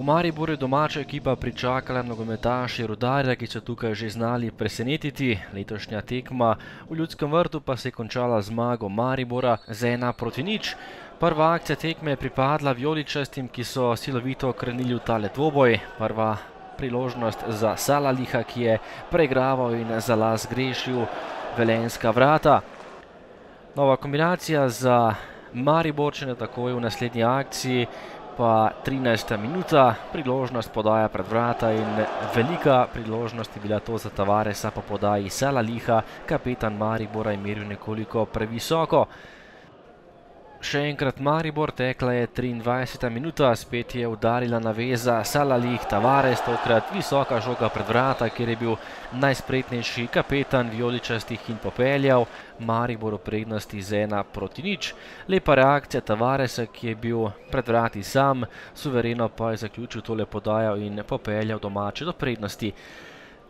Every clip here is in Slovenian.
Maribor je domača ekipa pričakala nogometaši Rudarja, ki so tukaj že znali presenetiti. Letošnja tekma v Ljudskem vrtu pa se je končala zmago Maribora z 1:0. Prva akcija tekme je pripadla vijoličastim, ki so silovito krenili v tale dvoboj. Prva priložnost za Salaliha, ki je preigraval in za las grešil velenjska vrata. Nova kombinacija za Mariborčane takoj v naslednji akciji, pa 13. minuta, priložnost podaja pred vrata in velika priložnost je bila to za Tavaresa po podaji Salaliha. Kapetan Maribora je meril nekoliko previsoko. Še enkrat Maribor, tekla je 23. minuta, spet je udarila naveza Salalih, Tavares, tokrat visoka žoga pred vrata, kjer je bil najspretnejši kapetan vijoličastih in popeljal Maribor v prednosti z 1:0. Lepa reakcija Tavaresa, ki je bil pred vrati sam, suvereno pa je zaključil tole podajo in popeljal domače do prednosti.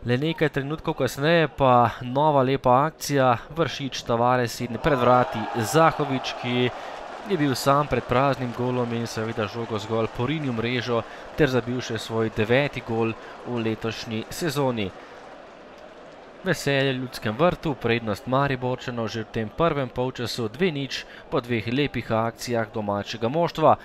Le nekaj trenutkov kasneje pa nova lepa akcija, Vršič, Tavares in pred vrati Zahovič, ki je bil sam pred praznim golom in seveda žogo zgolj porinil mrežo ter zabil še svoj 9. gol v letošnji sezoni. Veselje v Ljudskem vrtu, prednost Mariborčanov že v tem prvem polčasu 2:0 po dveh lepih akcijah domačega moštva.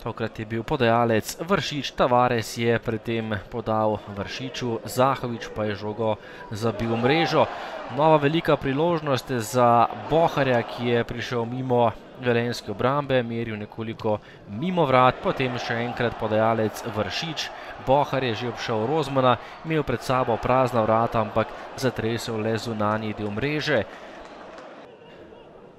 Tokrat je bil podajalec Vršič, Tavares je predtem podal Vršiču, Zahovič pa je žogo zabil v mrežo. Nova velika priložnost za Boharja, ki je prišel mimo velenjske obrambe, meril nekoliko mimo vrat, potem še enkrat podajalec Vršič. Bohar je že obšel Rozmana, imel pred sabo prazna vrata, ampak zatresel le zunanji del mreže.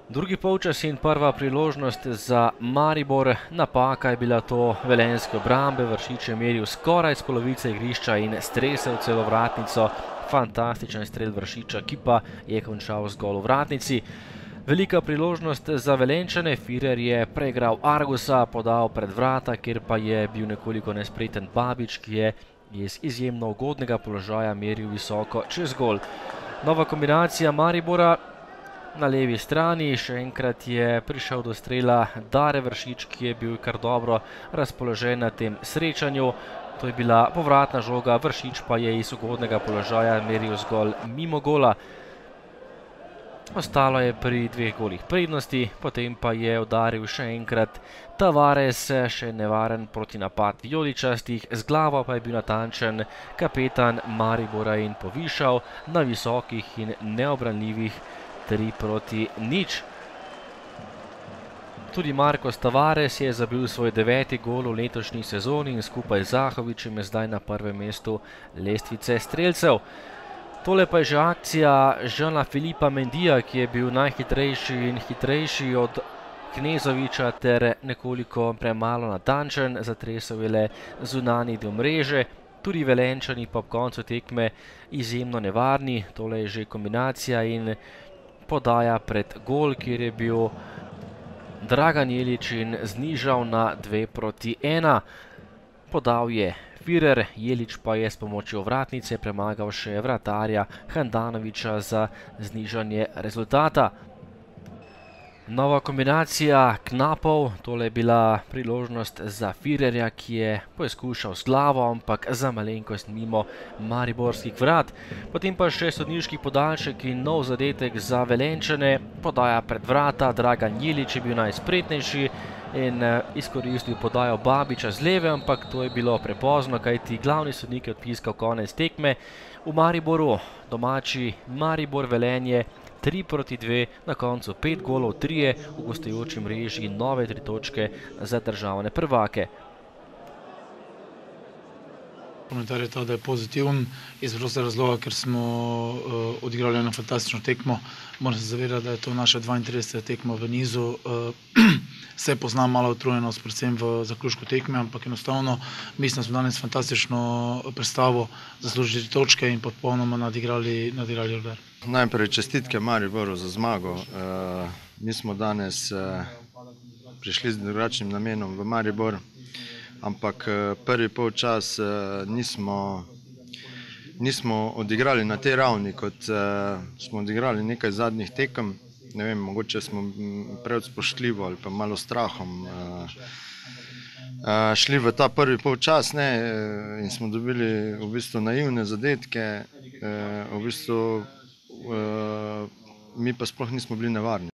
Drugi polčas in prva priložnost za Maribor, napaka je bila to velenjske obrambe, Vršič je meril skoraj z polovice igrišča in stresel celo vratnico. Fantastičen strel Vršiča, ki pa je končal zgolj v vratnici. Velika priložnost za Velenjčane, Firer je preigral Argusa, podal pred vrata, kjer pa je bil nekoliko nespreten Babič, ki je iz izjemno ugodnega položaja meril visoko čez gol. Nova kombinacija Maribora na levi strani, še enkrat je prišel do strela Dare Vršič, ki je bil kar dobro razpoložen na tem srečanju. To je bila povratna žoga, Vršič pa je iz ugodnega položaja meril zgolj mimo gola. Ostalo je pri 2 golih prednosti, potem pa je udaril še enkrat Tavares, še nevaren protinapad vijoličastih, z glavo pa je bil natančen kapetan Maribora in povišal na visokih in neobranljivih 3:0. Tudi Marcos Tavares je zabil svoj 9. gol v letošnji sezoni in skupaj z Zahovičem je zdaj na prvem mestu lestvice strelcev. Tole pa je že akcija Jeana-Philippa Mendija, ki je bil najhitrejši in hitrejši od Knezoviča ter nekoliko premalo natančen, zatresel je le zunanji del mreže. Tudi Velenjčani pa ob koncu tekme izjemno nevarni, tole je že kombinacija in podaja pred gol, kjer je bil Dragan Jelič in znižal na 2:1. Podal je Firer, Jelič pa je s pomočjo vratnice premagal še vratarja Handanoviča za znižanje rezultata. Nova kombinacija Knapov, tole je bila priložnost za Firerja, ki je poizkušal z glavo, ampak za malenkost mimo mariborskih vrat. Potem pa še sodniški podaljšek in nov zadetek za Velenjčane, podaja pred vrata, Dragan Jelič je bil najspretnejši in izkoristil podajo Babiča z leve, ampak to je bilo prepozno, kajti glavni sodnik je odpiskal konec tekme. V Mariboru domači Maribor Velenje 3:2, na koncu 5 golov, 3 v gostujoči mreži in nove 3 točke za državne prvake. Komentar je ta, da je pozitiven iz prostega razloga, ker smo odigrali eno fantastično tekmo. Moram se zavedati, da je to naša 32. tekma v nizu. Se pozna malo utrujenost, predvsem v zaključku tekme, ampak enostavno mislim, da smo danes fantastično predstavo zaslužili točke in popolnoma nadigrali Rudar. Najprej čestitke Mariboru za zmago. Mi smo danes prišli z drugačnim namenom v Maribor, ampak prvi polčas nismo odigrali na tej ravni, kot smo odigrali nekaj zadnjih tekem. Ne vem, mogoče smo preveč spoštljivo ali pa malo strahom šli v ta prvi polčas, ne, in smo dobili v bistvu naivne zadetke, v bistvu mi pa sploh nismo bili nevarni.